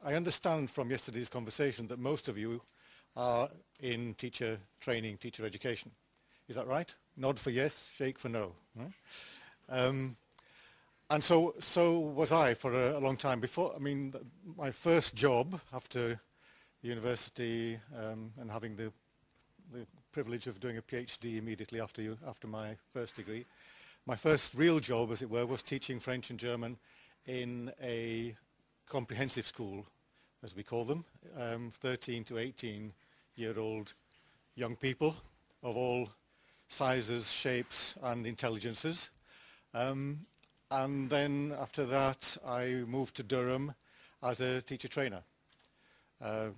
I understand from yesterday's conversation that most of you are in teacher training, teacher education. Is that right? Nod for yes, shake for no. Right? And so was I for a long time before. I mean, my first job after university and having the privilege of doing a PhD immediately after my first degree, my first real job, as it were, was teaching French and German in a comprehensive school, as we call them, 13 to 18-year-old young people of all sizes, shapes and intelligences. And then after that I moved to Durham as a teacher trainer,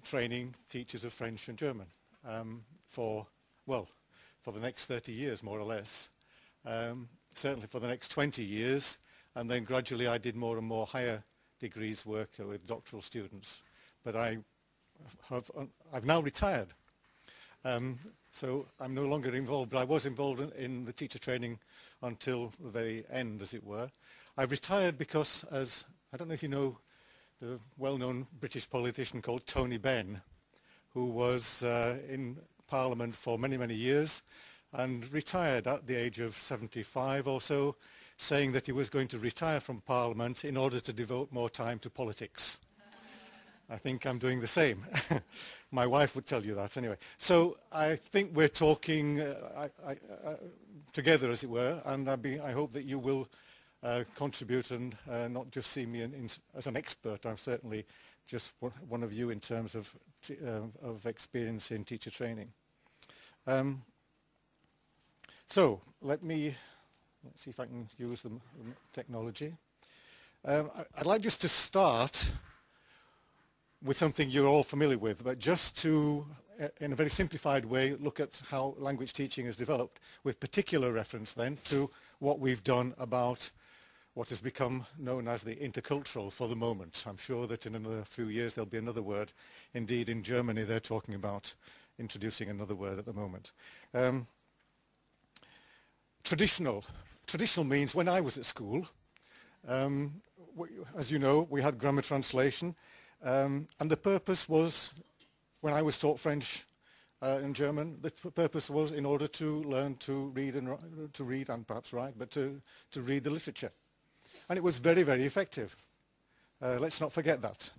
training teachers of French and German for the next 30 years more or less, certainly for the next 20 years, and then gradually I did more and more higher degrees work with doctoral students. But I've now retired, so I'm no longer involved, but I was involved in the teacher training until the very end, as it were. I've retired because, as I don't know if you know the well-known British politician called Tony Benn, who was in Parliament for many, many years and retired at the age of 75 or so, saying that he was going to retire from Parliament in order to devote more time to politics. I think I'm doing the same. My wife would tell you that anyway. So I think we're talking together, as it were, and I hope that you will contribute and not just see me as an expert. I'm certainly just one of you in terms of experience in teacher training. So let's see if I can use the technology. I'd like just to start with something you're all familiar with, but just to, in a very simplified way, look at how language teaching has developed, with particular reference then to what we've done about what has become known as the intercultural for the moment. I'm sure that in another few years there'll be another word. Indeed, in Germany they're talking about introducing another word at the moment. Traditional means when I was at school, as you know, we had grammar translation, and the purpose was, when I was taught French and German, the purpose was in order to learn to read and perhaps write, but to read the literature. And it was very, very effective. Let's not forget that.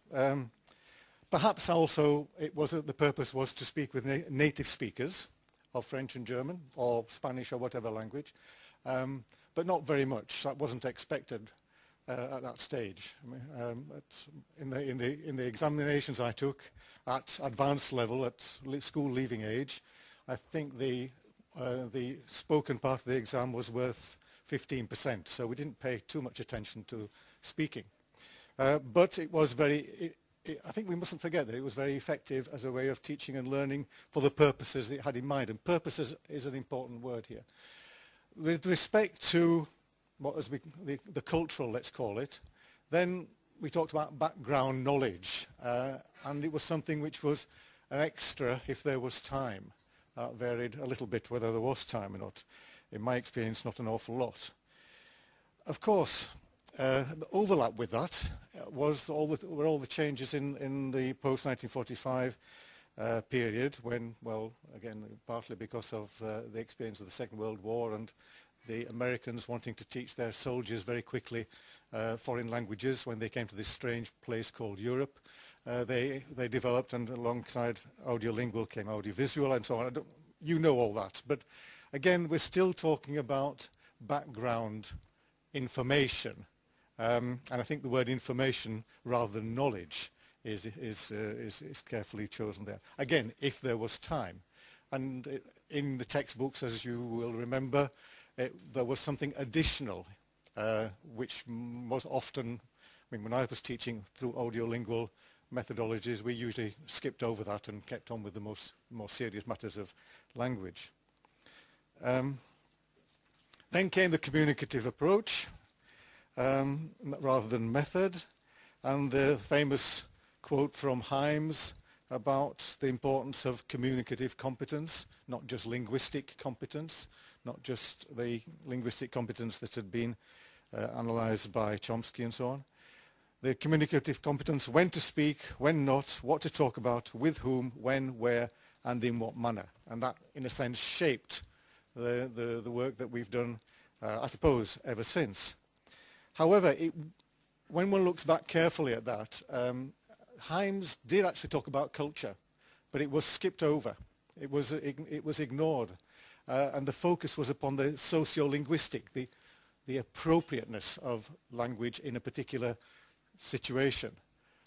Perhaps also the purpose was to speak with native speakers of French and German, or Spanish or whatever language, but not very much. That wasn't expected at that stage. In the examinations I took at advanced level, at school leaving age, I think the spoken part of the exam was worth 15%, so we didn't pay too much attention to speaking. But it was I think we mustn't forget that it was very effective as a way of teaching and learning for the purposes it had in mind, and purpose is an important word here. With respect to what was the cultural, let's call it, then we talked about background knowledge, and it was something which was an extra if there was time. That varied a little bit whether there was time or not. In my experience, not an awful lot. Of course, the overlap with that were all the changes in the post-1945 period when, well, again, partly because of the experience of the Second World War and the Americans wanting to teach their soldiers very quickly foreign languages when they came to this strange place called Europe. They developed, and alongside audiolingual came audiovisual and so on. You know all that, but again, we're still talking about background information. And I think the word information rather than knowledge is carefully chosen there. Again, if there was time. And in the textbooks, as you will remember, there was something additional, which was often, I mean, when I was teaching through audiolingual methodologies, we usually skipped over that and kept on with the more serious matters of language. Then came the communicative approach, rather than method, and the famous quote from Himes about the importance of communicative competence, not just linguistic competence, not just the linguistic competence that had been analysed by Chomsky and so on. the communicative competence, when to speak, when not, what to talk about, with whom, when, where, and in what manner. And that, in a sense, shaped the work that we've done, I suppose, ever since. However, when one looks back carefully at that, Himes did actually talk about culture, but it was skipped over. It was ignored. And the focus was upon the socio-linguistic, the appropriateness of language in a particular situation.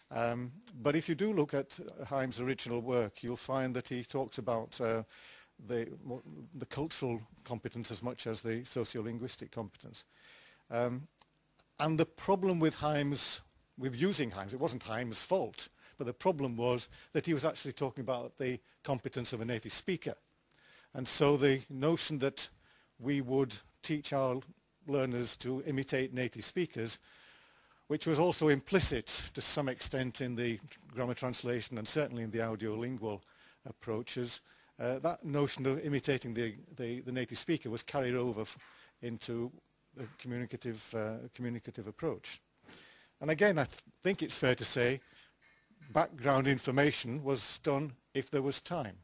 But if you do look at Himes' original work, you'll find that he talks about the cultural competence as much as the socio-linguistic competence. And the problem with Himes, with using Himes, it wasn't Himes' fault, but the problem was that he was actually talking about the competence of a native speaker. And so the notion that we would teach our learners to imitate native speakers, which was also implicit to some extent in the grammar translation and certainly in the audiolingual approaches, that notion of imitating the native speaker was carried over into the communicative approach. And again, I think it's fair to say background information was done if there was time.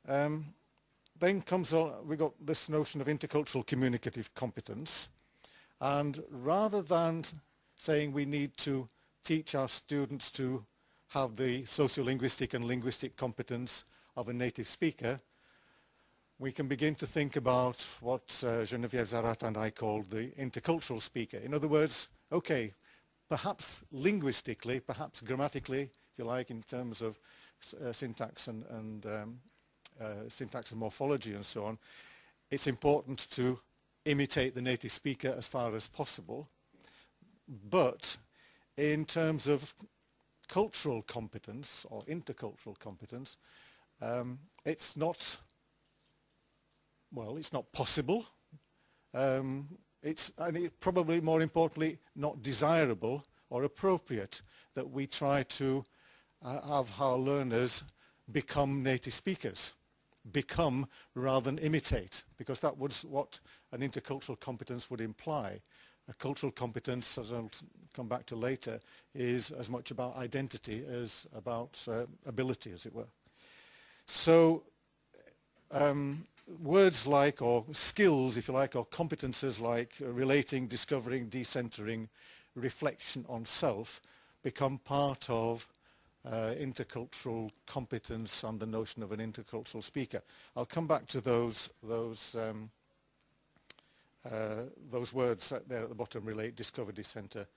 Then comes we got this notion of intercultural communicative competence, and rather than saying we need to teach our students to have the sociolinguistic and linguistic competence of a native speaker, we can begin to think about what Geneviève Zarat and I called the intercultural speaker. In other words, okay, perhaps linguistically, perhaps grammatically, if you like, in terms of syntax and syntax and morphology and so on, it's important to imitate the native speaker as far as possible. But in terms of cultural competence or intercultural competence, it's not possible. It's probably more importantly not desirable or appropriate that we try to have our learners become native speakers. Become rather than imitate, because that was what an intercultural competence would imply. A cultural competence, as I'll come back to later, is as much about identity as about ability, as it were. So words like, or skills, if you like, or competences like relating, discovering, decentering, reflection on self become part of intercultural competence and the notion of an intercultural speaker. I'll come back to those words there at the bottom, relate, discover, dissenter,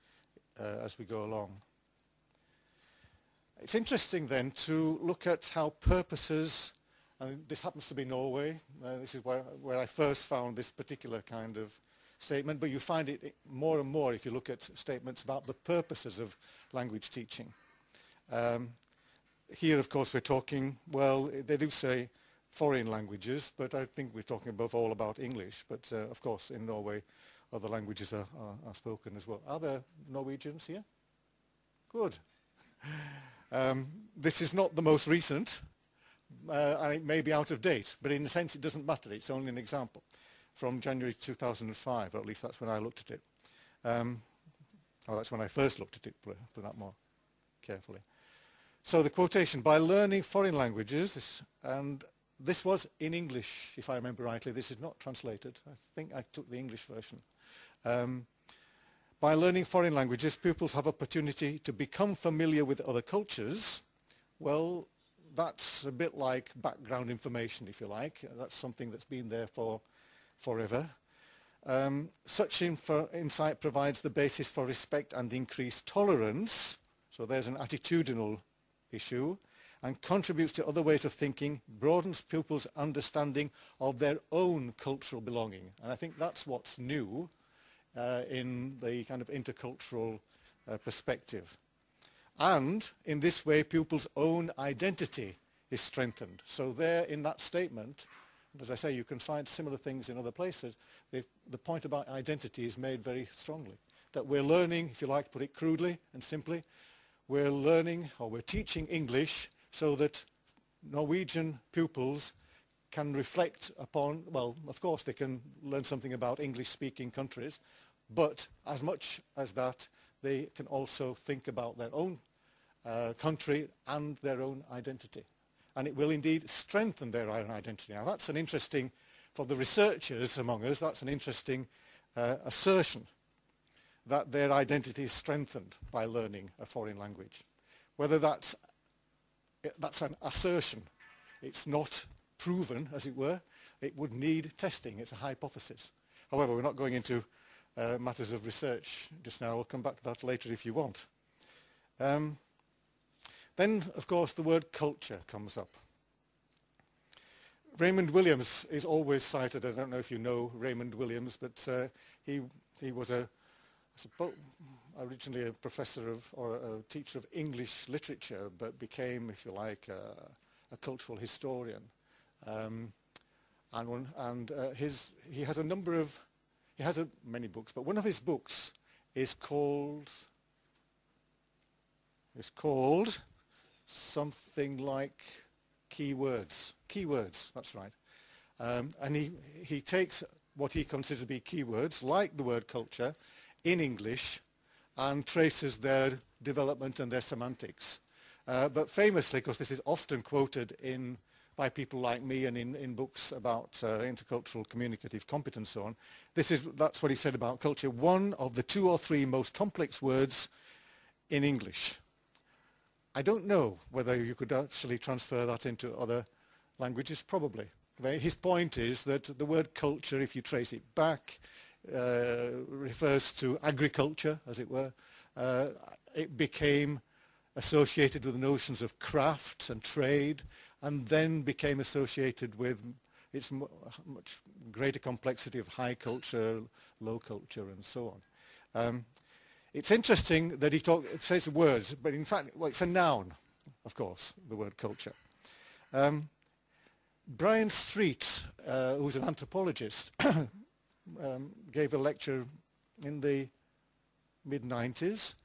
as we go along. It's interesting then to look at how purposes, and this happens to be Norway, this is where I first found this particular kind of statement, but you find it more and more if you look at statements about the purposes of language teaching. Here, of course, we're talking, well, they do say foreign languages, but I think we're talking above all about English. But, of course, in Norway, other languages are spoken as well. Are there Norwegians here? Good. This is not the most recent, and it may be out of date, but in a sense it doesn't matter. It's only an example from January 2005, or at least that's when I looked at it. Or that's when I first looked at it, put that more carefully. So the quotation, by learning foreign languages, and this was in English, if I remember rightly. This is not translated. I think I took the English version. By learning foreign languages, pupils have opportunity to become familiar with other cultures. Well, that's a bit like background information, if you like. That's something that's been there for forever. Such insight provides the basis for respect and increased tolerance. So there's an attitudinal issue, and contributes to other ways of thinking, broadens pupils' understanding of their own cultural belonging. And I think that's what's new in the kind of intercultural perspective. And in this way, pupils' own identity is strengthened. So there in that statement, as I say, you can find similar things in other places. The point about identity is made very strongly. That we're learning, if you like, put it crudely and simply, we're learning or we're teaching English so that Norwegian pupils can reflect upon, well, of course they can learn something about English-speaking countries, but as much as that, they can also think about their own country and their own identity. And it will indeed strengthen their own identity. Now that's an interesting, for the researchers among us, that's an interesting assertion, that their identity is strengthened by learning a foreign language. Whether that's an assertion, it's not proven, as it were. It would need testing. It's a hypothesis. However, we're not going into matters of research just now. We'll come back to that later if you want. Then, of course, the word culture comes up. Raymond Williams is always cited. I don't know if you know Raymond Williams, but he was originally a professor of, or a teacher of English literature, but became, if you like, a cultural historian. He has a number of, many books, but one of his books is called something like Keywords. Keywords, that's right. And he takes what he considers to be keywords, like the word culture, in English, and traces their development and their semantics. But famously, because this is often quoted by people like me and in books about intercultural communicative competence and so on, that's what he said about culture. One of the 2 or 3 most complex words in English. I don't know whether you could actually transfer that into other languages, probably. His point is that the word culture, if you trace it back, refers to agriculture, as it were. It became associated with notions of craft and trade, and then became associated with its much greater complexity of high culture, low culture, and so on. It's interesting that it says words, but in fact, well, it's a noun, of course, the word culture. Brian Street, who's an anthropologist, gave a lecture in the mid-90s,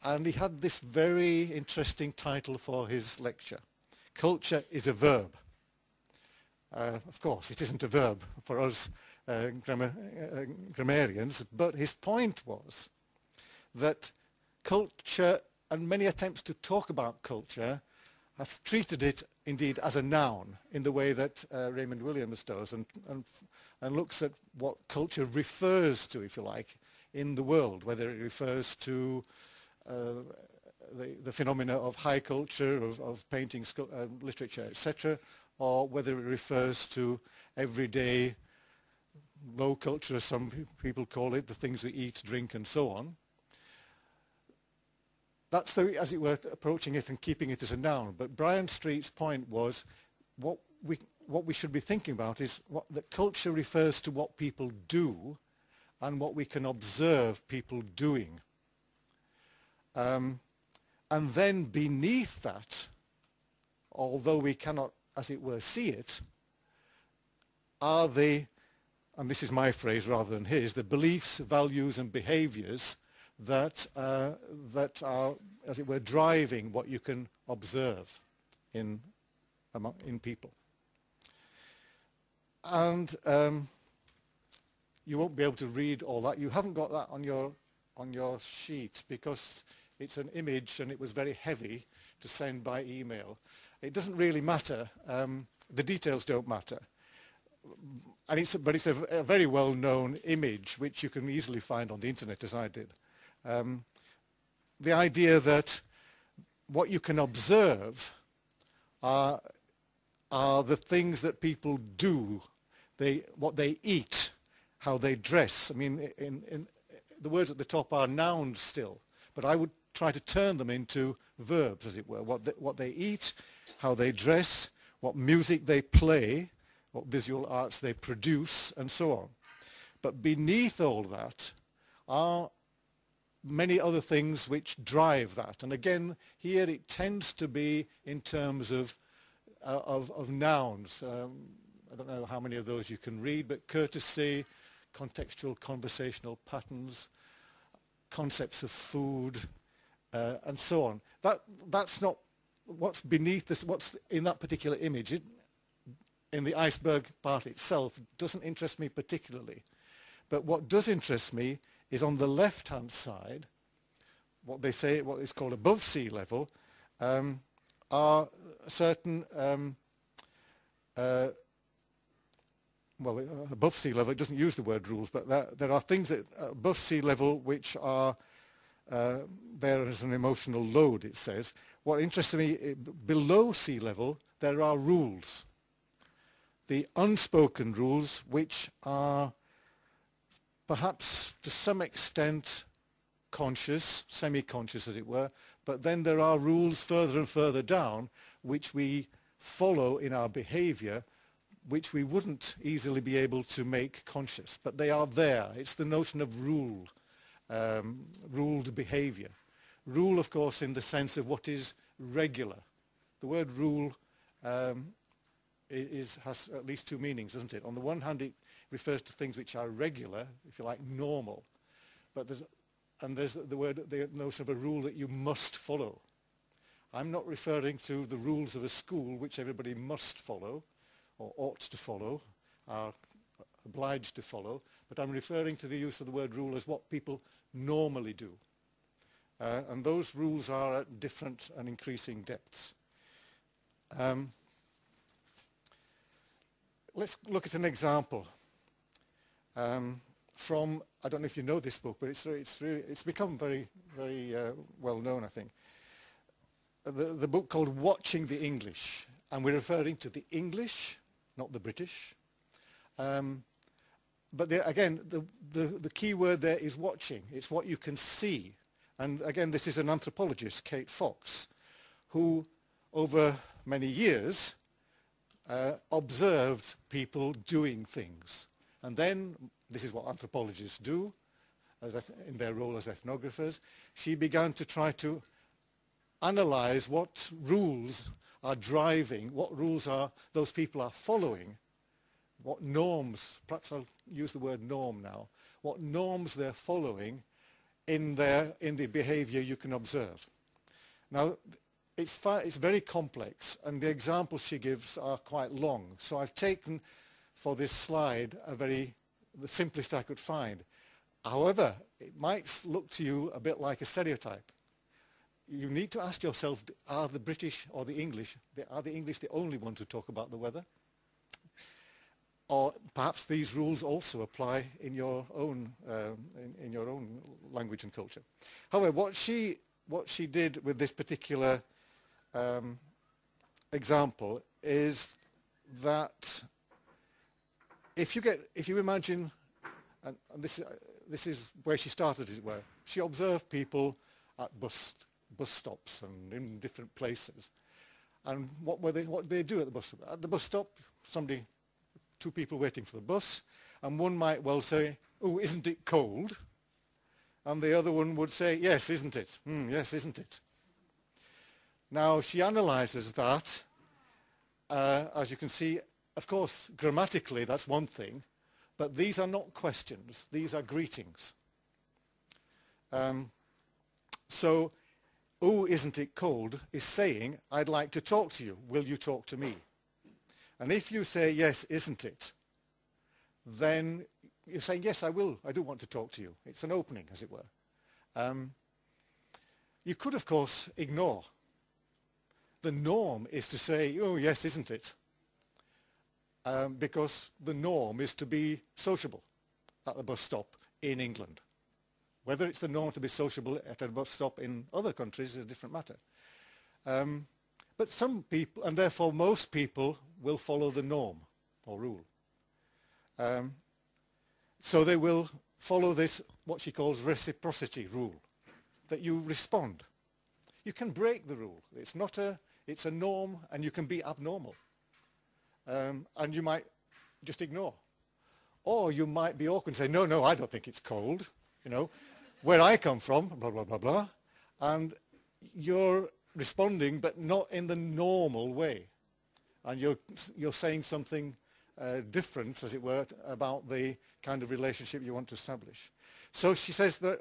and he had this very interesting title for his lecture. Culture is a verb. Of course, it isn't a verb for us grammarians, but his point was that culture, and many attempts to talk about culture, have treated it indeed as a noun in the way that Raymond Williams does, and looks at what culture refers to, if you like, in the world, whether it refers to the phenomena of high culture, of painting, literature, etc., or whether it refers to everyday low culture, as some people call it, the things we eat, drink, and so on. That's, as it were, approaching it and keeping it as a noun. But Brian Street's point was what we should be thinking about is that culture refers to what people do and what we can observe people doing. And then beneath that, although we cannot, as it were, see it, are the, and this is my phrase rather than his, the beliefs, values, and behaviors that are, as it were, driving what you can observe in people. And you won't be able to read all that. You haven't got that on your sheet because it's an image and it was very heavy to send by email. It doesn't really matter. The details don't matter. And but it's a very well-known image which you can easily find on the internet, as I did. The idea that what you can observe are the things that people do, what they eat, how they dress. I mean, the words at the top are nouns still, but I would try to turn them into verbs, as it were. What they eat, how they dress, what music they play, what visual arts they produce, and so on. But beneath all that are many other things which drive that. And again, here it tends to be in terms of nouns. I don't know how many of those you can read, but courtesy, contextual conversational patterns, concepts of food, and so on. That's not what's beneath this, what's in that particular image. In the iceberg part itself doesn't interest me particularly. But what does interest me is on the left-hand side, what they say, what is called above sea level, are certain, well, above sea level, it doesn't use the word rules, but there are things that above sea level which are there as an emotional load, it says. What interests me, below sea level, there are rules. The unspoken rules, which are perhaps to some extent conscious, semi-conscious as it were, but then there are rules further and further down which we follow in our behavior, which we wouldn't easily be able to make conscious, but they are there. It's the notion of rule, ruled behavior. Rule, of course, in the sense of what is regular. The word rule has at least two meanings, doesn't it? On the one hand, it refers to things which are regular, if you like, normal, but there's the notion of a rule that you must follow. I'm not referring to the rules of a school which everybody must follow, or ought to follow, are obliged to follow, but I'm referring to the use of the word rule as what people normally do. And those rules are at different and increasing depths. Let's look at an example from, I don't know if you know this book, but it's become very, very well known, I think. The book called Watching the English, and we're referring to the English, not the British. But again, the key word there is watching. It's what you can see. And again, this is an anthropologist, Kate Fox, who over many years observed people doing things. And then, this is what anthropologists do, in their role as ethnographers, she began to try to analyze what rules are driving, what rules are those people are following, what norms, perhaps I'll use the word norm now, what norms they're following in the behavior you can observe. Now, it's very complex, and the examples she gives are quite long. So I've taken for this slide the simplest I could find. However, it might look to you a bit like a stereotype. You need to ask yourself, are the British or the English, are the English the only ones who talk about the weather? Or perhaps these rules also apply in your own language and culture. However, what she did with this particular example is that if you imagine, and this is where she started, as it were. She observed people at bus stops and in different places, and what did they do at the bus stop? At the bus stop, two people waiting for the bus, and one might well say, "Oh, isn't it cold?" And the other one would say, "Yes, isn't it? Yes, isn't it?" Now, she analyzes that, as you can see, of course, grammatically, that's one thing, but these are not questions, these are greetings. So, "Oh, isn't it cold?" is saying, "I'd like to talk to you. Will you talk to me?" And if you say, "Yes, isn't it?" then you're saying, "Yes, I will. I do want to talk to you." It's an opening, as it were. You could, of course, ignore. The norm is to say, "Oh, yes, isn't it?" Because the norm is to be sociable at the bus stop in England. Whether it's the norm to be sociable at a bus stop in other countries is a different matter. But some people, and therefore most people, will follow the norm or rule. So they will follow this, what she calls reciprocity rule, that you respond. You can break the rule. It's a norm, and you can be abnormal. And you might just ignore. Or you might be awkward and say, no, I don't think it's cold. Where I come from, blah, blah, blah, blah. And you're responding, but not in the normal way. And you're saying something different, as it were, about the kind of relationship you want to establish. So she says that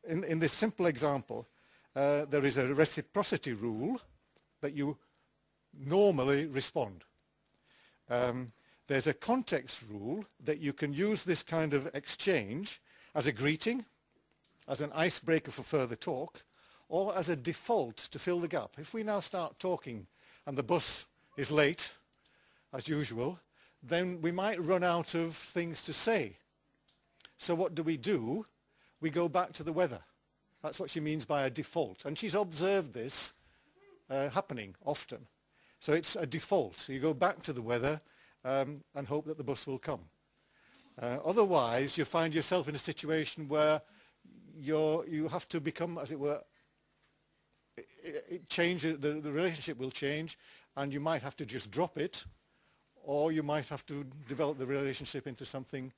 in this simple example, there is a reciprocity rule that you normally respond. There's a context rule that you can use this kind of exchange as a greeting, as an icebreaker for further talk, or as a default to fill the gap. If we now start talking and the bus is late, as usual, then we might run out of things to say. So what do? We go back to the weather. That's what she means by a default. And she's observed this happening often. So it's a default. So you go back to the weather and hope that the bus will come. Otherwise, you find yourself in a situation where you have to become, as it were, the relationship will change, and you might have to just drop it, or you might have to develop the relationship into something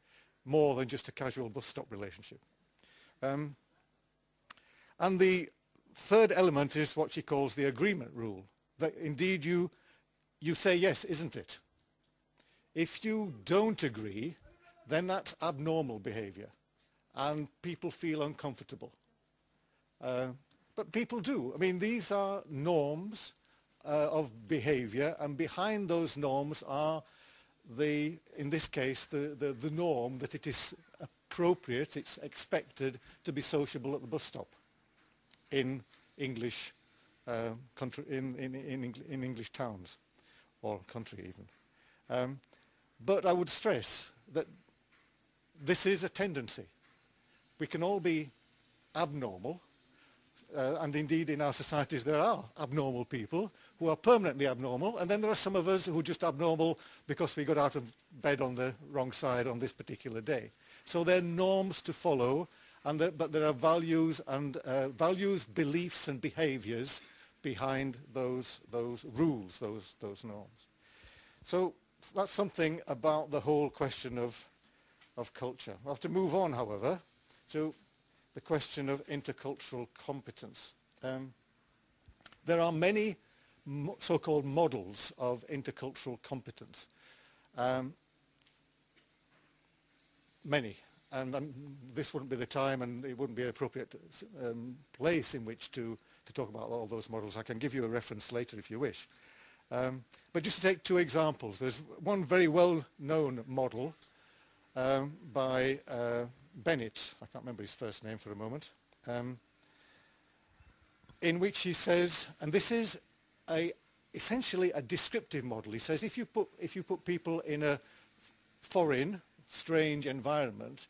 more than just a casual bus stop relationship. And the third element is what she calls the agreement rule, that indeed you say yes, isn't it? If you don't agree, then that's abnormal behavior, and people feel uncomfortable. But people do. I mean, these are norms of behavior, and behind those norms are in this case, the norm that it is appropriate, it's expected to be sociable at the bus stop in English country, in English towns or country even. But I would stress that this is a tendency. We can all be abnormal, and indeed in our societies there are abnormal people who are permanently abnormal, and then there are some of us who are just abnormal because we got out of bed on the wrong side on this particular day. So there are norms to follow, but there are values and beliefs and behaviors behind those rules, those norms. So that's something about the whole question of culture. I have to move on, however, to the question of intercultural competence. There are many so-called models of intercultural competence. Many. And this wouldn't be the time, and it wouldn't be an appropriate place in which to talk about all those models. I can give you a reference later if you wish. But just to take two examples, there's one very well-known model by Bennett, I can't remember his first name for a moment, in which he says, and this is essentially a descriptive model. He says if you put people in a foreign, strange environment,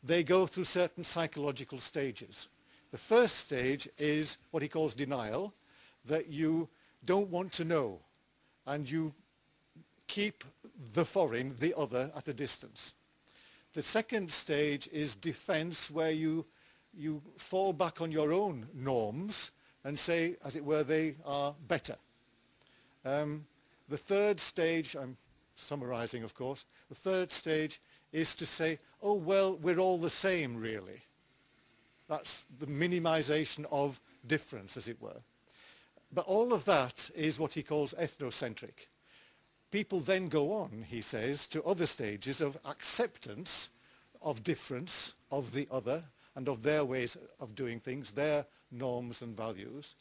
they go through certain psychological stages. The first stage is what he calls denial, that you don't want to know, and you keep the foreign, the other, at a distance. The second stage is defense, where you fall back on your own norms and say, as it were, they are better. The third stage, I'm summarizing of course, the third stage is to say, oh well, we're all the same really. That's the minimization of difference, as it were. But all of that is what he calls ethnocentric. People then go on, he says, to other stages of acceptance of difference, of the other, and of their ways of doing things, their norms and values.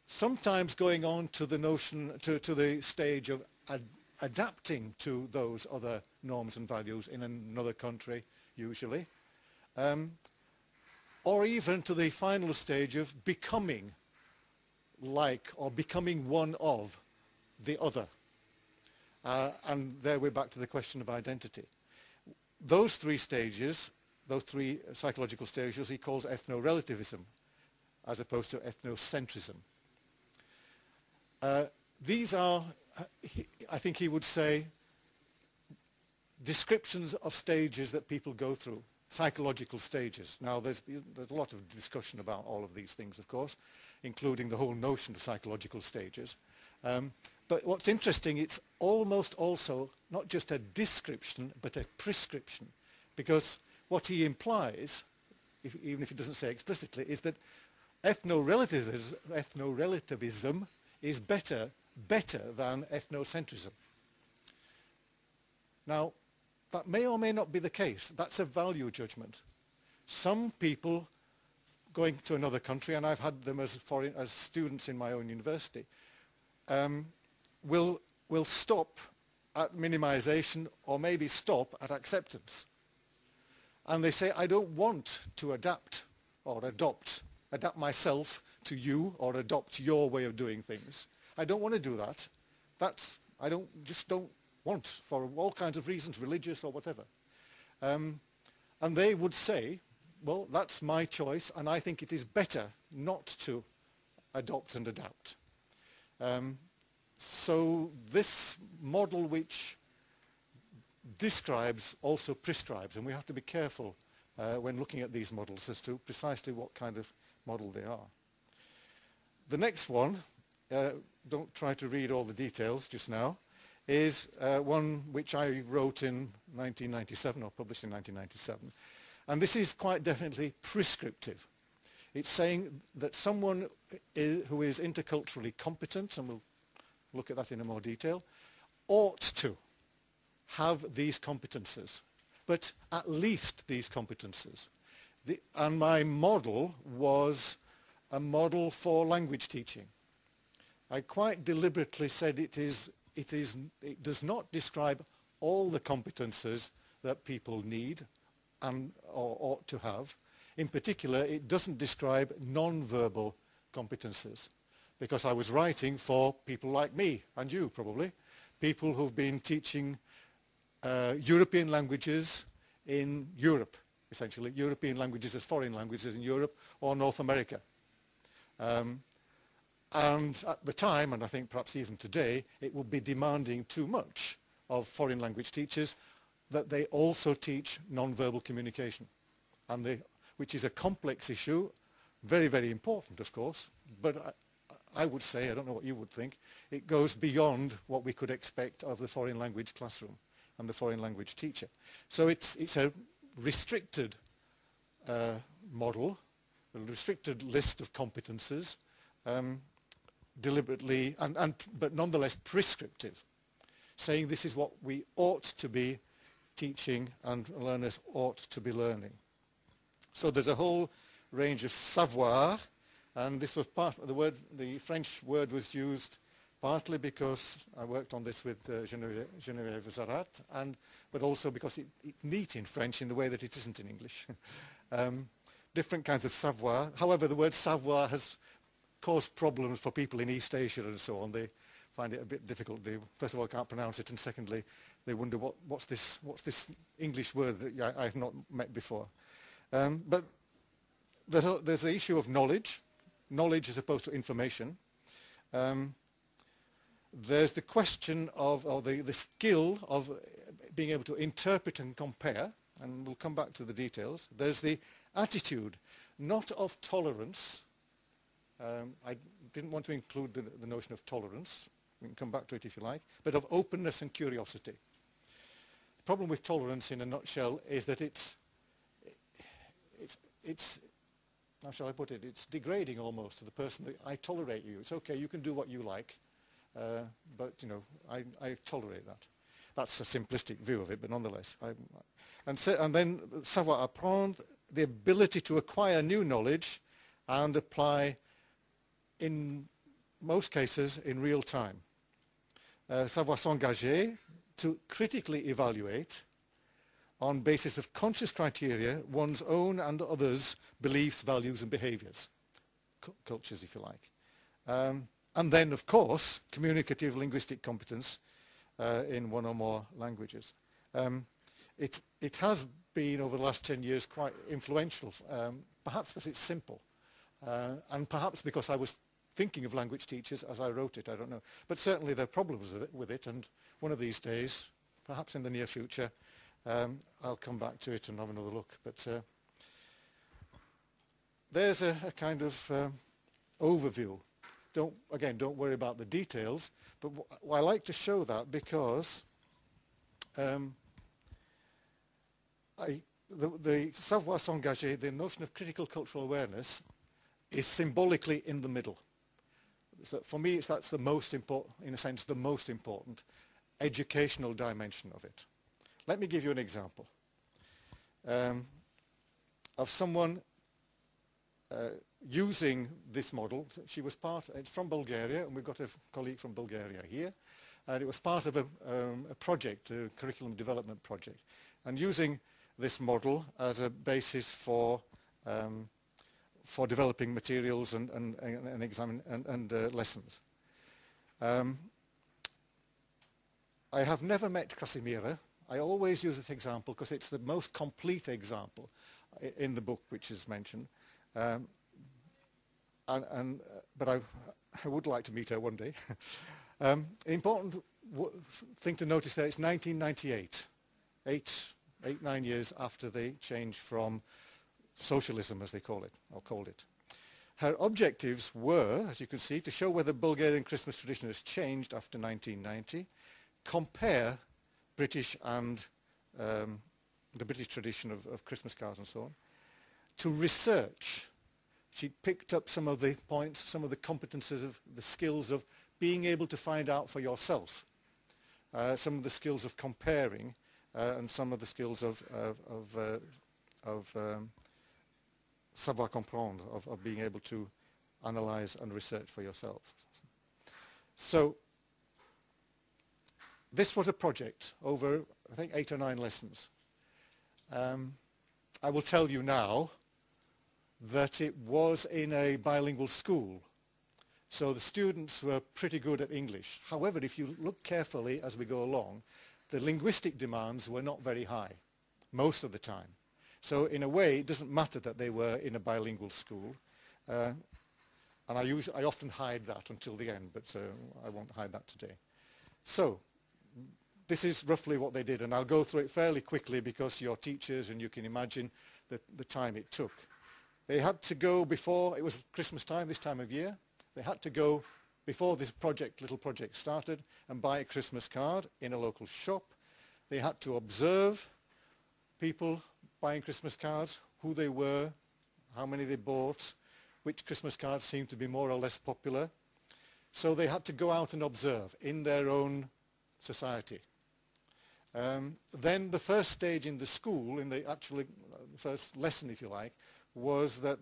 Sometimes going on to the notion, to the stage of adapting to those other norms and values in another country, usually. Or even to the final stage of becoming like or becoming one of the other. And there we're back to the question of identity. Those three stages, those three psychological stages, he calls ethno relativism, as opposed to ethnocentrism. These are, I think he would say, descriptions of stages that people go through, psychological stages. Now there's a lot of discussion about all of these things, of course, including the whole notion of psychological stages. But what's interesting, it's almost also not just a description, but a prescription. Because what he implies, even if he doesn't say explicitly, is that ethno-relativism is better than ethnocentrism. Now, that may or may not be the case. That's a value judgment. Some people going to another country, and I've had them as students in my own university, will stop at minimization or maybe stop at acceptance. And they say, I don't want to adapt or adopt adapt myself to you or adopt your way of doing things. I don't want to do that. I just don't want, for all kinds of reasons, religious or whatever. And they would say, well, that's my choice, and I think it is better not to adopt and adapt. So this model which describes also prescribes, and we have to be careful when looking at these models as to precisely what kind of model they are. The next one, don't try to read all the details just now, is one which I wrote in 1997 or published in 1997. And this is quite definitely prescriptive. It's saying that someone who is interculturally competent, and we'll look at that in more detail, ought to have these competences, but at least these competences. And my model was a model for language teaching. I quite deliberately said it does not describe all the competences that people need and or ought to have. In particular, it doesn't describe non-verbal competences, because I was writing for people like me and you probably, people who've been teaching European languages in Europe, essentially, European languages as foreign languages in Europe or North America. And at the time, and I think perhaps even today, it would be demanding too much of foreign language teachers that they also teach non-verbal communication, and which is a complex issue, very, very important, of course, but I would say, I don't know what you would think, it goes beyond what we could expect of the foreign language classroom and the foreign language teacher. So it's a restricted model, a restricted list of competences, deliberately, but nonetheless prescriptive, saying this is what we ought to be teaching and learners ought to be learning. So there's a whole range of savoir, and this was part of the word, the French word was used partly because I worked on this with Geneviève Zarat, but also because it's neat in French in the way that it isn't in English. Different kinds of savoir. However, the word savoir has caused problems for people in East Asia and so on. They find it a bit difficult. They, first of all, can't pronounce it, and secondly, they wonder what's this English word that I have not met before. But there's the issue of knowledge as opposed to information. There's the question of, or the skill of being able to interpret and compare, and we'll come back to the details. There's the attitude, not of tolerance. I didn't want to include the notion of tolerance. We can come back to it if you like, but of openness and curiosity. The problem with tolerance, in a nutshell, is that it's how shall I put it? It's degrading almost to the person that I tolerate you. It's okay, you can do what you like, but you know, I tolerate that. That's a simplistic view of it, but nonetheless. And then savoir apprendre, the ability to acquire new knowledge and apply, in most cases, in real time. Savoir s'engager, to critically evaluate on basis of conscious criteria one's own and others' beliefs, values and behaviours, cultures if you like. And then, of course, communicative linguistic competence in one or more languages. It has been, over the last 10 years, quite influential, perhaps because it's simple, and perhaps because I was thinking of language teachers as I wrote it, I don't know. But certainly there are problems with it, and one of these days, perhaps in the near future, I'll come back to it and have another look. But there's a kind of overview. Don't worry about the details, but I like to show that because the savoir s'engager, the notion of critical cultural awareness, is symbolically in the middle. So for me, that's the most important, in a sense, the most important educational dimension of it. Let me give you an example of someone using this model. She was it's from Bulgaria, and we've got a colleague from Bulgaria here, and it was part of a project, a curriculum development project, and using this model as a basis for for developing materials and lessons. I have never met Casimira. I always use this example because it's the most complete example in the book which is mentioned. But I would like to meet her one day. The important thing to notice there, it's 1998, 9 years after the change from socialism, as they call it, or called it. Her objectives were, as you can see, to show whether Bulgarian Christmas tradition has changed after 1990, compare British and the British tradition of Christmas cards and so on, to research. She picked up some of the points, some of the competences of the skills of being able to find out for yourself, some of the skills of comparing, and some of the skills of savoir comprendre, of being able to analyze and research for yourself. So this was a project over, I think, 8 or 9 lessons. I will tell you now that it was in a bilingual school, so the students were pretty good at English. However, if you look carefully as we go along, the linguistic demands were not very high most of the time. So in a way, it doesn't matter that they were in a bilingual school, and I often hide that until the end, but I won't hide that today. So this is roughly what they did, and I'll go through it fairly quickly because you're teachers and you can imagine the time it took. They had to go before, it was Christmas time, this time of year, they had to go before this little project started and buy a Christmas card in a local shop. They had to observe people buying Christmas cards, who they were, how many they bought, which Christmas cards seemed to be more or less popular. So they had to go out and observe in their own society. Then the first stage in the school, in the first lesson, if you like, was that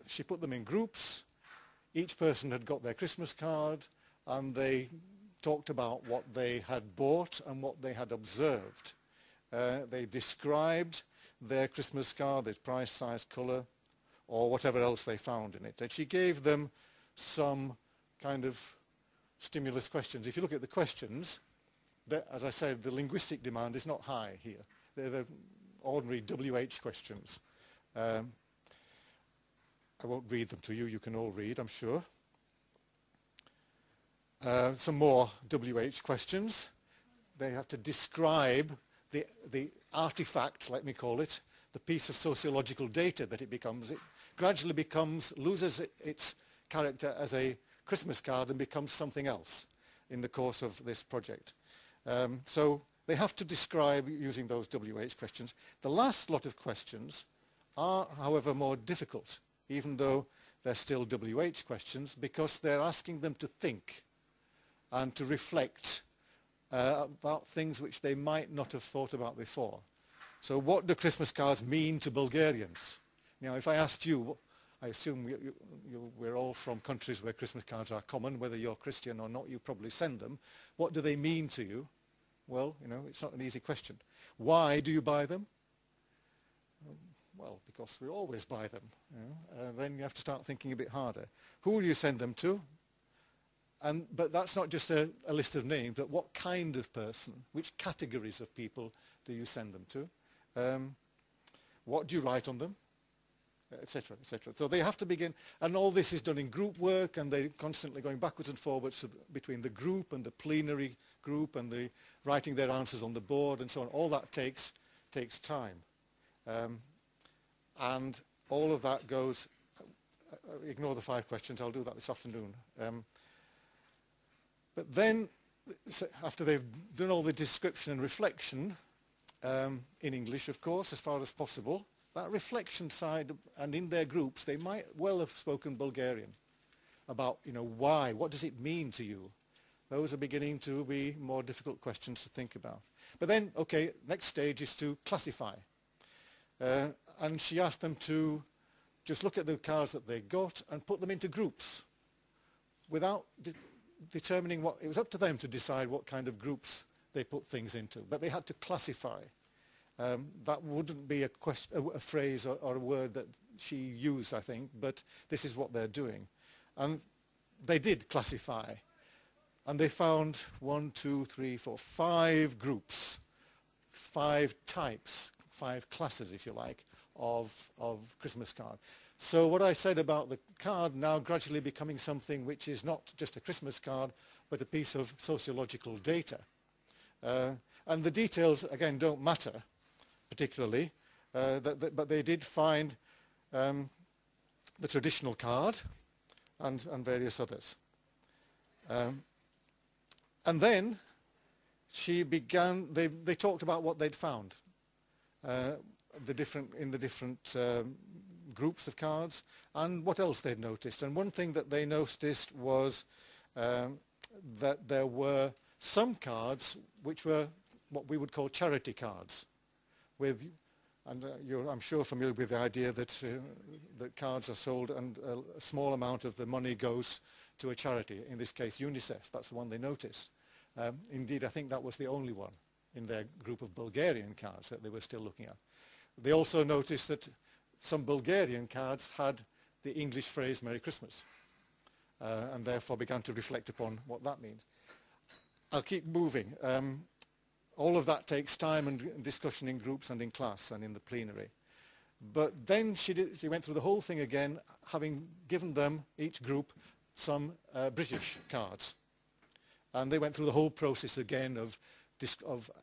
she put them in groups. Each person had got their Christmas card, and they talked about what they had bought and what they had observed. They described their Christmas card, their price, size, colour, or whatever else they found in it. And she gave them some kind of stimulus questions. If you look at the questions, as I said, the linguistic demand is not high here. They're the ordinary WH questions. I won't read them to you. You can all read, I'm sure. Some more WH questions. They have to describe the artifact, let me call it, the piece of sociological data that it becomes. It gradually loses its character as a Christmas card and becomes something else in the course of this project. So they have to describe using those WH questions. The last lot of questions are, however, more difficult, even though they're still WH questions, because they're asking them to think and to reflect about things which they might not have thought about before. So what do Christmas cards mean to Bulgarians? Now, if I asked you, I assume we're all from countries where Christmas cards are common, whether you're Christian or not, you probably send them. What do they mean to you? Well, it's not an easy question. Why do you buy them? Well, because we always buy them. Then you have to start thinking a bit harder. Who will you send them to? But that's not just a list of names, but what kind of person, which categories of people do you send them to? What do you write on them? Etc., etc. So they have to begin, and all this is done in group work, and they're constantly going backwards and forwards between the group and the plenary group and the writing their answers on the board and so on. All that takes time. And all of that goes, ignore the 5 questions, I'll do that this afternoon. But then, after they've done all the description and reflection, in English, of course, as far as possible, that reflection side, and in their groups, they might well have spoken Bulgarian about, why, what does it mean to you? Those are beginning to be more difficult questions to think about. But then, okay, next stage is to classify. And she asked them to just look at the cards that they got and put them into groups without determining what, it was up to them to decide what kind of groups they put things into, but they had to classify. That wouldn't be a phrase or a word that she used, I think, but this is what they're doing. And they did classify, and they found 5 groups, 5 types, 5 classes, if you like, of Christmas card. So what I said about the card now gradually becoming something which is not just a Christmas card, but a piece of sociological data. And the details, again, don't matter particularly, but they did find the traditional card and various others. And then she began, they talked about what they'd found in the different groups of cards and what else they'd noticed. And one thing that they noticed was that there were some cards which were what we would call charity cards, with, and you're, I'm sure, familiar with the idea that that cards are sold and a small amount of the money goes to a charity, in this case UNICEF. That's the one they noticed. Indeed, I think that was the only one in their group of Bulgarian cards that they were still looking at. They also noticed that some Bulgarian cards had the English phrase Merry Christmas, and therefore began to reflect upon what that means. I'll keep moving. All of that takes time and discussion in groups and in class and in the plenary. But then she went through the whole thing again, having given them, each group, some British cards. And they went through the whole process again of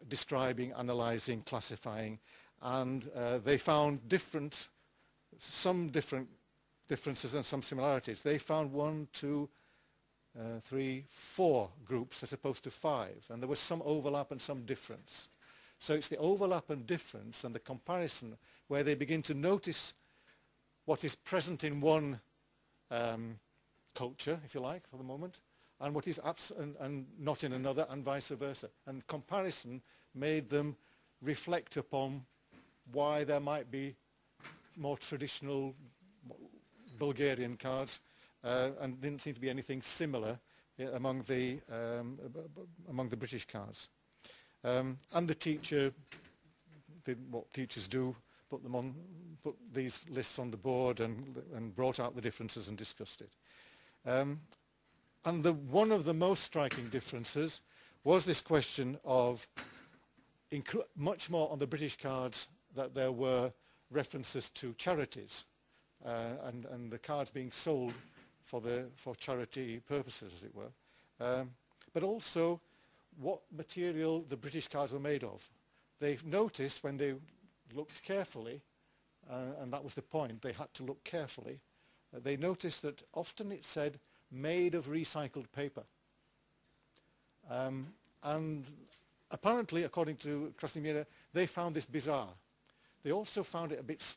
describing, analysing, classifying, and they found some differences and some similarities. They found 4 groups as opposed to 5, and there was some overlap and some difference. So it's the overlap and difference and the comparison where they begin to notice what is present in one culture, if you like, for the moment, and what is and not in another, and vice versa. And comparison made them reflect upon why there might be more traditional Bulgarian cards and didn't seem to be anything similar among the British cards. And the teacher did what teachers do, put these lists on the board and brought out the differences and discussed it. And one of the most striking differences was this question of much more on the British cards that there were references to charities and the cards being sold for charity purposes, as it were, but also what material the British cards were made of. They've noticed when they looked carefully, and that was the point, they had to look carefully, they noticed that often it said made of recycled paper. And apparently, according to Krasimira, they found this bizarre. They also found it a bit,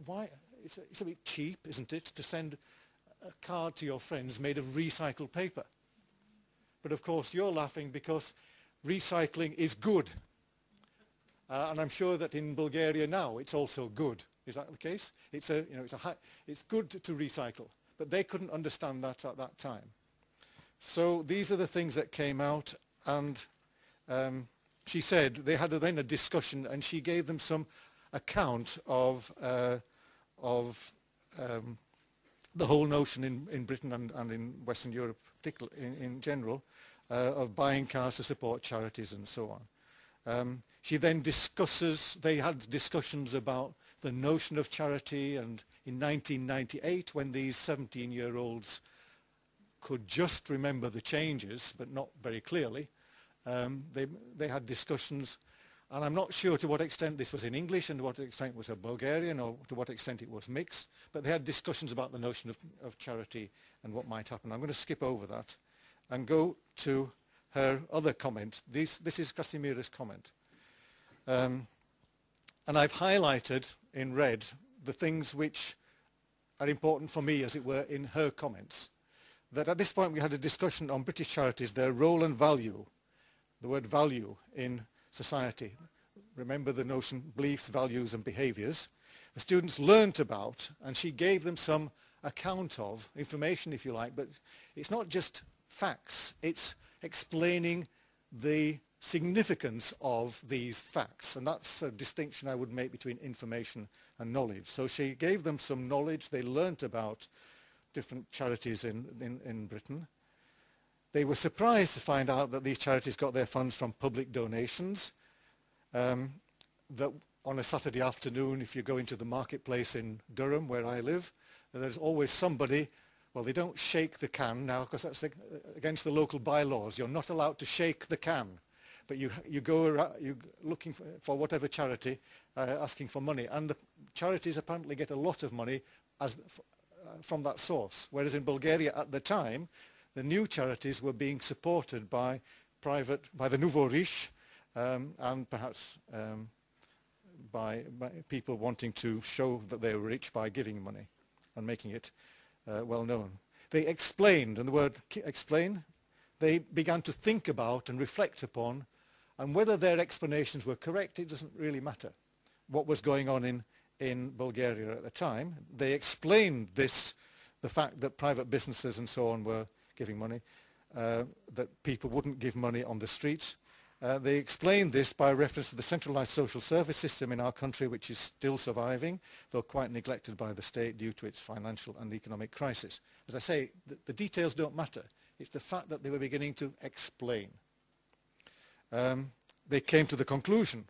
why? It's a bit cheap, isn't it, to send a card to your friends made of recycled paper. But of course you're laughing because recycling is good. And I'm sure that in Bulgaria now it's also good. Is that the case? It's good to recycle. But they couldn't understand that at that time. So these are the things that came out, and she said they had then a discussion, and she gave them some account of the whole notion in Britain and in Western Europe, particularly in general, of buying cards to support charities and so on. She then they had discussions about the notion of charity, and in 1998, when these 17-year-olds could just remember the changes, but not very clearly, they had discussions, and I'm not sure to what extent this was in English and to what extent it was a Bulgarian, or to what extent it was mixed, but they had discussions about the notion of charity and what might happen. I'm going to skip over that and go to her other comment. This is Krasimira's comment. And I've highlighted in red the things which are important for me, as it were, in her comments. That at this point we had a discussion on British charities, their role and value, the word value in society. Remember the notion, beliefs, values and behaviours. The students learnt about, and she gave them some account of, information if you like, but it's not just facts, it's explaining the significance of these facts, and that's a distinction I would make between information and knowledge. So she gave them some knowledge. They learnt about different charities in Britain. They were surprised to find out that these charities got their funds from public donations. That on a Saturday afternoon, if you go into the marketplace in Durham, where I live, there's always somebody. Well, they don't shake the can now because that's against the local bylaws. You're not allowed to shake the can. But you go around, you're looking for whatever charity, asking for money. And the charities apparently get a lot of money from that source. Whereas in Bulgaria at the time, the new charities were being supported by the nouveau riche, and perhaps by people wanting to show that they were rich by giving money and making it well known. They explained, and the word explain, they began to think about and reflect upon, and whether their explanations were correct, it doesn't really matter. What was going on in Bulgaria at the time, they explained this, the fact that private businesses and so on were giving money, that people wouldn't give money on the streets. They explained this by reference to the centralized social service system in our country, which is still surviving, though quite neglected by the state due to its financial and economic crisis. As I say, the details don't matter. It's the fact that they were beginning to explain. They came to the conclusion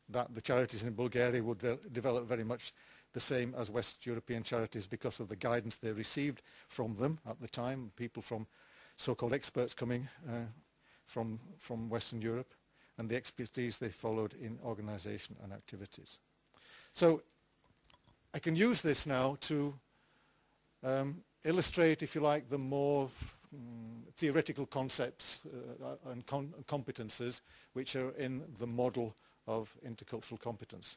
that the charities in Bulgaria would develop very much the same as West European charities because of the guidance they received from them at the time, people from so-called experts coming from Western Europe, and the expertise they followed in organization and activities. So I can use this now to illustrate, if you like, the more theoretical concepts and competences which are in the model of intercultural competence.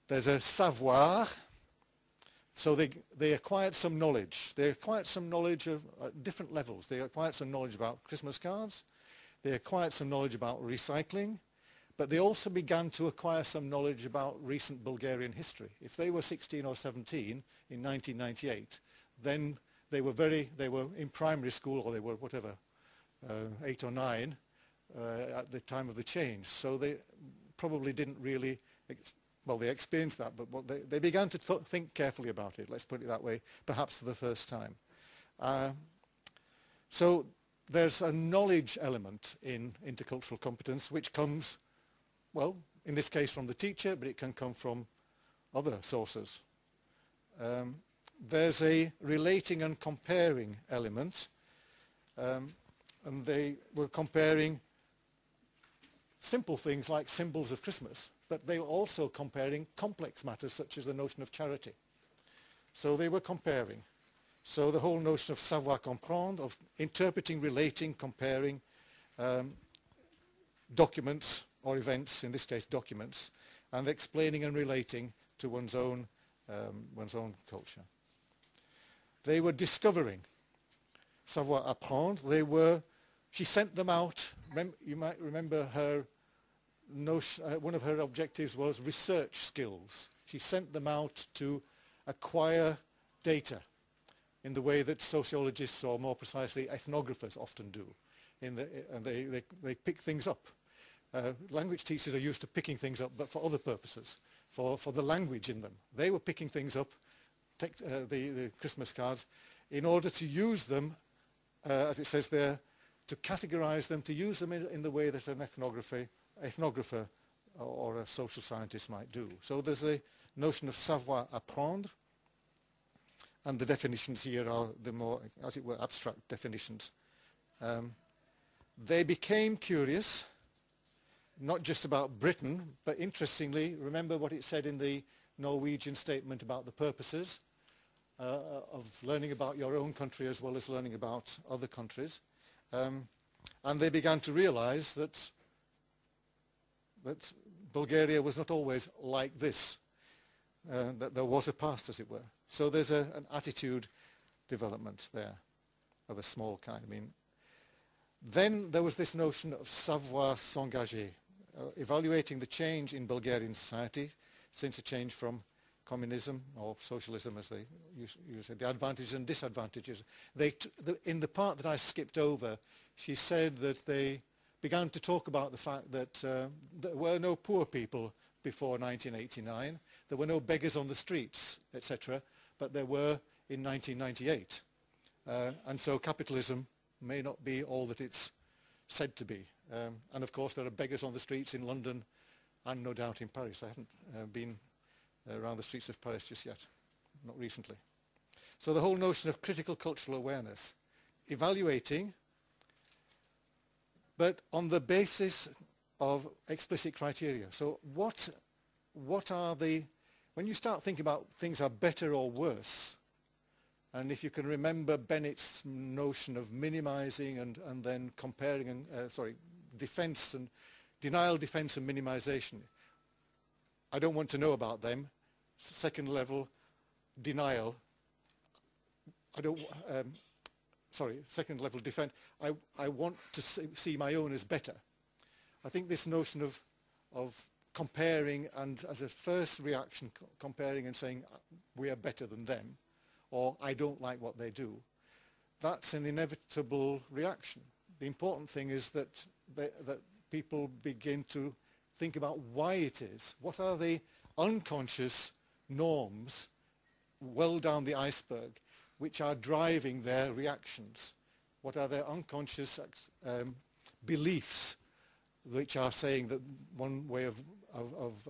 There's a savoir, so they acquired some knowledge. They acquired some knowledge of different levels. They acquired some knowledge about Christmas cards. They acquired some knowledge about recycling, but they also began to acquire some knowledge about recent Bulgarian history. If they were 16 or 17 in 1998, then they were in primary school, or they were whatever, 8 or 9 at the time of the change. So they probably didn't really, well, they experienced that, but they began to think carefully about it, let's put it that way, perhaps for the first time. So there's a knowledge element in intercultural competence which comes, well, in this case from the teacher, but it can come from other sources. There's a relating and comparing element, and they were comparing simple things like symbols of Christmas, but they were also comparing complex matters such as the notion of charity. So they were comparing. So the whole notion of savoir comprendre, of interpreting, relating, comparing documents or events, in this case documents, and explaining and relating to one's own culture. They were discovering, savoir apprendre. She sent them out. You might remember her notion, one of her objectives was research skills. She sent them out to acquire data in the way that sociologists, or more precisely ethnographers, often do. And they pick things up. Language teachers are used to picking things up, but for other purposes, for the language in them. They were picking things up, the Christmas cards, in order to use them, as it says there, to categorize them, to use them in the way that an ethnographer or a social scientist might do. So there's a notion of savoir apprendre, and the definitions here are the more, as it were, abstract definitions. They became curious, not just about Britain, but interestingly, remember what it said in the Norwegian statement about the purposes of learning about your own country as well as learning about other countries. And they began to realize that Bulgaria was not always like this, that there was a past, as it were. So there's an attitude development there of a small kind. I mean, then there was this notion of savoir s'engager, evaluating the change in Bulgarian society since the change from communism or socialism, as they usually say, the advantages and disadvantages. In the part that I skipped over, she said that they began to talk about the fact that there were no poor people before 1989, There were no beggars on the streets, etc., but there were in 1998. And so capitalism may not be all that it's said to be. And of course there are beggars on the streets in London and no doubt in Paris. I haven't been around the streets of Paris just yet, not recently. So the whole notion of critical cultural awareness, evaluating, but on the basis of explicit criteria. So what are the, when you start thinking about things are better or worse, and if you can remember Bennett's notion of minimizing and then comparing, and defense and denial, defense and minimization. I don't want to know about them. Second level, denial. Second level defense. I want to see my own as better. I think this notion of comparing and as a first reaction, comparing and saying we are better than them, or I don't like what they do, that's an inevitable reaction. The important thing is that people begin to think about why it is. What are the unconscious norms well down the iceberg which are driving their reactions? What are their unconscious beliefs which are saying that one way of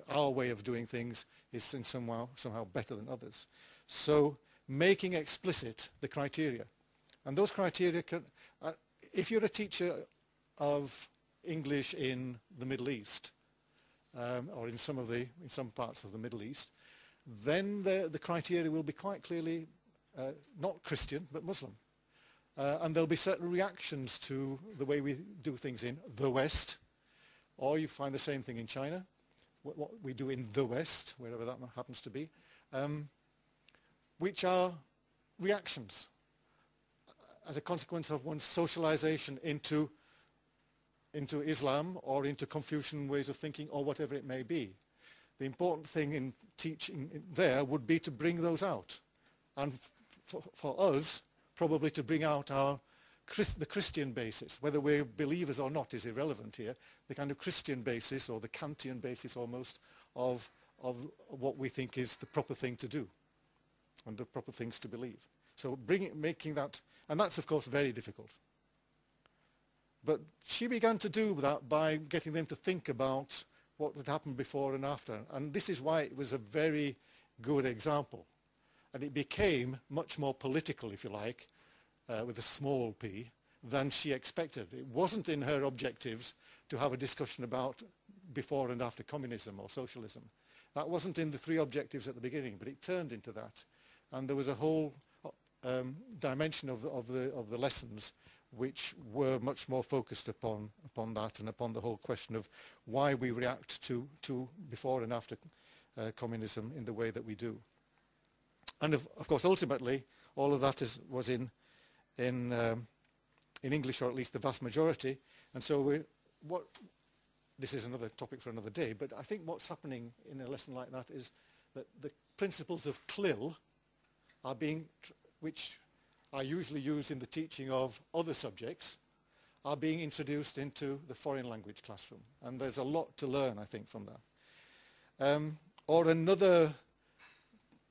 our way of doing things is somehow better than others? So making explicit the criteria. And those criteria can, if you're a teacher of English in the Middle East, or in some parts of the Middle East, then the criteria will be quite clearly not Christian but Muslim. And there'll be certain reactions to the way we do things in the West, or you find the same thing in China, what we do in the West, wherever that happens to be, which are reactions as a consequence of one's socialization into Islam or into Confucian ways of thinking or whatever it may be. The important thing in teaching there would be to bring those out. And for us, probably to bring out the Christian basis. Whether we're believers or not is irrelevant here. The kind of Christian basis, or the Kantian basis almost, of what we think is the proper thing to do and the proper things to believe. So making that, and that's of course very difficult. But she began to do that by getting them to think about what had happened before and after. And this is why it was a very good example. And it became much more political, if you like, with a small p, than she expected. It wasn't in her objectives to have a discussion about before and after communism or socialism. That wasn't in the three objectives at the beginning, but it turned into that. And there was a whole dimension of the lessons which were much more focused upon that and upon the whole question of why we react to before and after communism in the way that we do. And of course, ultimately, all of that was in English, or at least the vast majority. And so this is another topic for another day, but I think what's happening in a lesson like that is that the principles of CLIL are which are usually used in the teaching of other subjects, are being introduced into the foreign language classroom. And there's a lot to learn, I think, from that. Or another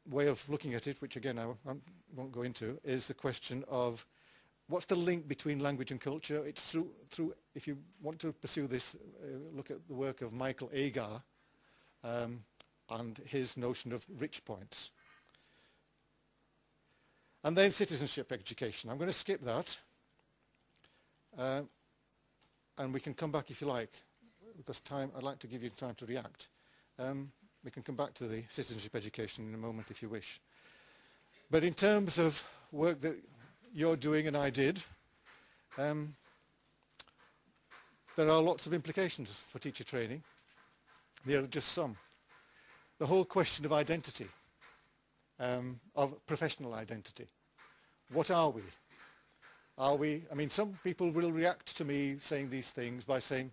way of looking at it, which again I won't go into, is the question of what's the link between language and culture. It's through if you want to pursue this, look at the work of Michael Agar and his notion of rich points. And then citizenship education. I'm going to skip that. And we can come back if you like, because I'd like to give you time to react. We can come back to the citizenship education in a moment if you wish. But in terms of work that you're doing and I did, there are lots of implications for teacher training. There are just some. The whole question of identity, of professional identity. What are we? I mean, some people will react to me saying these things by saying,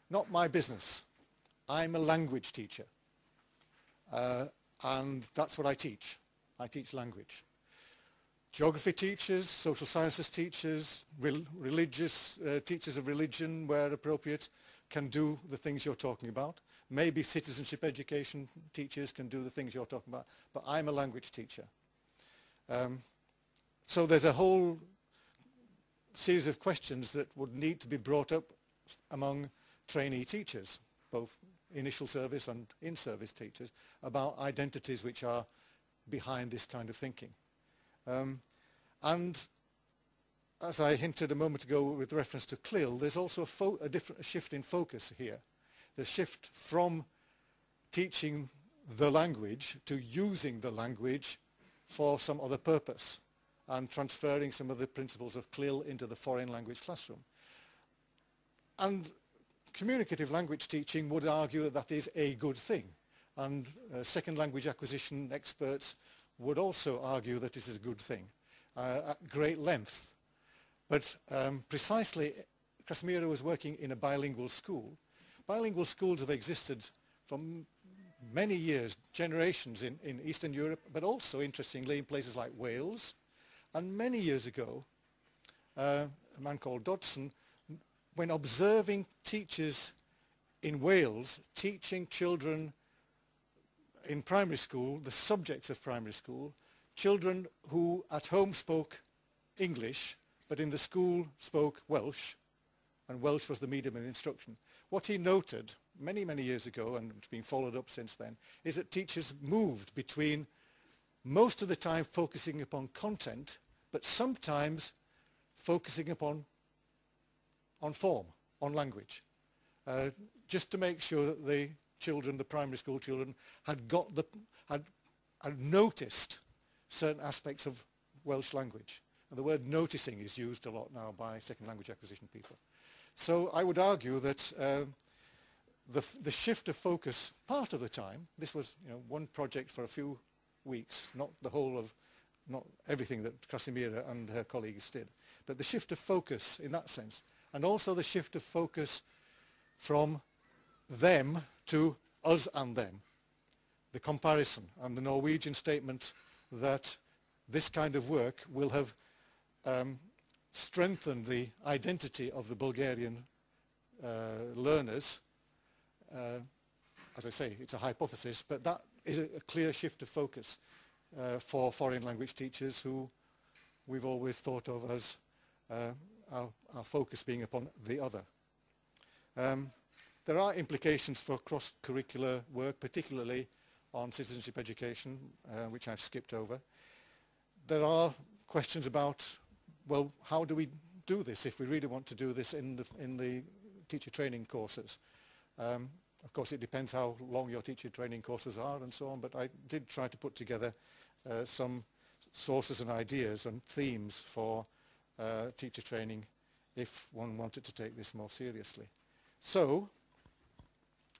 not my business. I'm a language teacher. And that's what I teach. I teach language. Geography teachers, social sciences teachers, religious teachers of religion, where appropriate, can do the things you're talking about. maybe citizenship education teachers can do the things you're talking about, but I'm a language teacher. So there's a whole series of questions that would need to be brought up among trainee teachers, both initial service and in-service teachers, about identities which are behind this kind of thinking. And as I hinted a moment ago with reference to CLIL, there's also a shift in focus here. The shift from teaching the language to using the language for some other purpose and transferring some of the principles of CLIL into the foreign language classroom. And communicative language teaching would argue that that is a good thing. And second language acquisition experts would also argue that this is a good thing at great length. But precisely, Casimiro was working in a bilingual school. Bilingual schools have existed for many years, generations in Eastern Europe, but also, interestingly, in places like Wales. And many years ago, a man called Dodson, when observing teachers in Wales teaching children in primary school, the subjects of primary school, children who at home spoke English, but in the school spoke Welsh, and Welsh was the medium of instruction. What he noted many, many years ago, and it's been followed up since then, is that teachers moved between most of the time focusing upon content, but sometimes focusing upon form, on language, just to make sure that the children, the primary school children, had noticed certain aspects of Welsh language. And the word noticing is used a lot now by second language acquisition people. So I would argue that the shift of focus part of the time, this was one project for a few weeks, not the whole of, not everything that Casimira and her colleagues did, but the shift of focus in that sense, and also the shift of focus from them to us and them, the comparison, and the Norwegian statement that this kind of work will have strengthened the identity of the Bulgarian learners. As I say, it's a hypothesis, but that is a clear shift of focus for foreign language teachers who we've always thought of as our focus being upon the other. There are implications for cross-curricular work, particularly on citizenship education, which I've skipped over. There are questions about, well, how do we do this if we really want to do this in the teacher training courses? Of course, it depends how long your teacher training courses are and so on, but I did try to put together some sources and ideas and themes for teacher training if one wanted to take this more seriously. So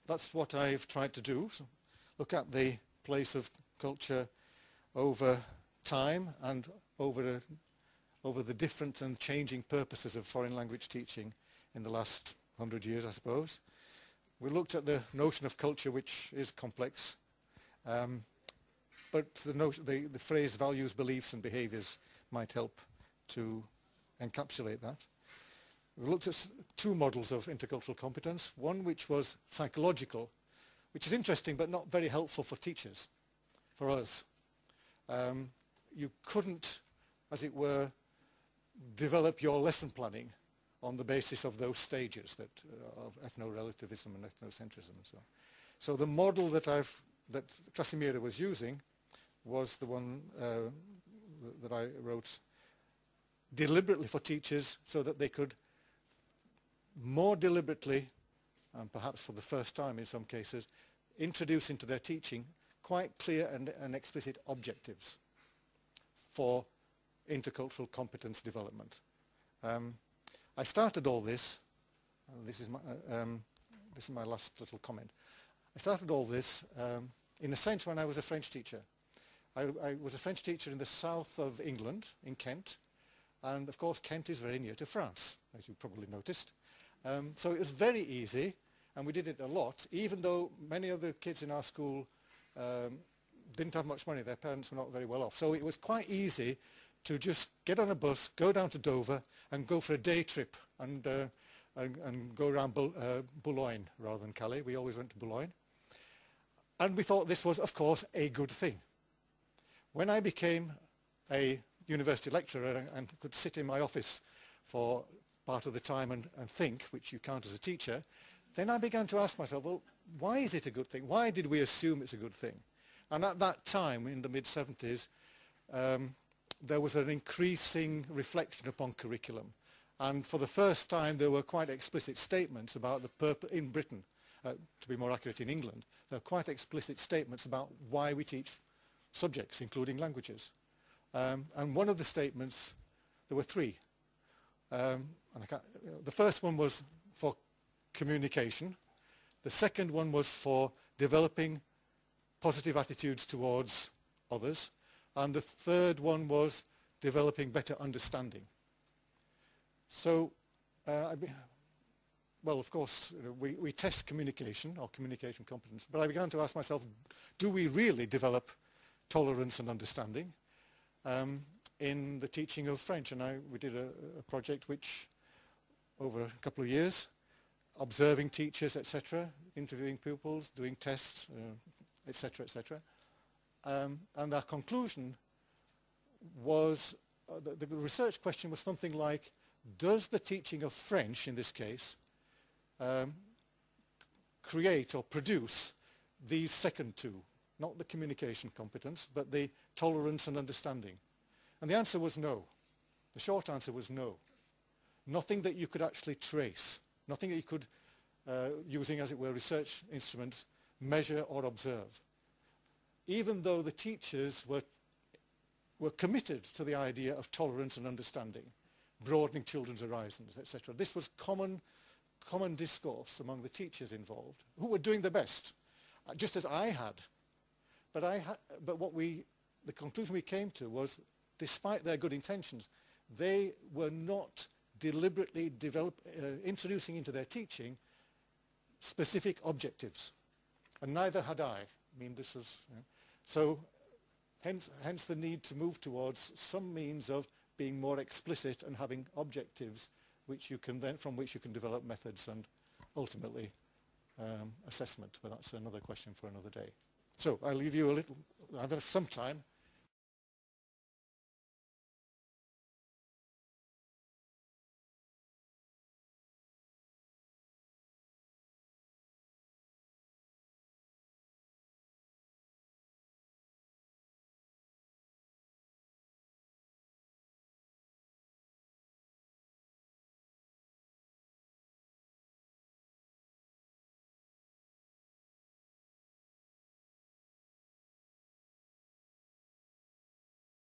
that's what I've tried to do. So look at the place of culture over time and over the different and changing purposes of foreign language teaching in the last 100 years, I suppose. We looked at the notion of culture, which is complex, but the phrase values, beliefs and behaviours might help to encapsulate that. We looked at two models of intercultural competence, one which was psychological, which is interesting but not very helpful for teachers, for us. You couldn't, as it were, develop your lesson planning on the basis of those stages of ethno relativism and ethnocentrism and so on. So the model that Casimira was using was the one that I wrote deliberately for teachers so that they could more deliberately, and perhaps for the first time in some cases, introduce into their teaching quite clear and explicit objectives for intercultural competence development. I started all this, this is my last little comment. I started all this in a sense when I was a French teacher. I was a French teacher in the south of England, in Kent, and of course Kent is very near to France, as you probably noticed. So it was very easy, and we did it a lot, even though many of the kids in our school didn't have much money. Their parents were not very well off. So it was quite easy to just get on a bus, go down to Dover and go for a day trip and and go around Boulogne rather than Calais. We always went to Boulogne. And we thought this was, of course, a good thing. When I became a university lecturer and could sit in my office for part of the time and think, which you can't as a teacher, then I began to ask myself, well, why is it a good thing? Why did we assume it's a good thing? And at that time, in the mid-70s, there was an increasing reflection upon curriculum. And for the first time, there were quite explicit statements about the purpose in Britain, to be more accurate in England, there are quite explicit statements about why we teach subjects, including languages. And one of the statements, there were three. The first one was for communication. The second one was for developing positive attitudes towards others. And the third one was developing better understanding. So, well, of course, we test communication or communication competence, but I began to ask myself, do we really develop tolerance and understanding in the teaching of French? And we did a project which, over a couple of years, observing teachers, etc., interviewing pupils, doing tests, etc., etc. And our conclusion was, the research question was something like, does the teaching of French, in this case, create or produce these second two, not the communication competence, but the tolerance and understanding? And the answer was no. The short answer was no. Nothing that you could actually trace, nothing that you could, using, as it were, research instruments, measure or observe. Even though the teachers were committed to the idea of tolerance and understanding, broadening children's horizons, etc. This was common discourse among the teachers involved, who were doing their best, just as I had. But the conclusion we came to was, despite their good intentions, they were not deliberately introducing into their teaching specific objectives, and neither had I. I mean, this was, so hence the need to move towards some means of being more explicit and having objectives which you can then, from which you can develop methods and ultimately assessment. But that's another question for another day. So I'll leave you a little, I have some time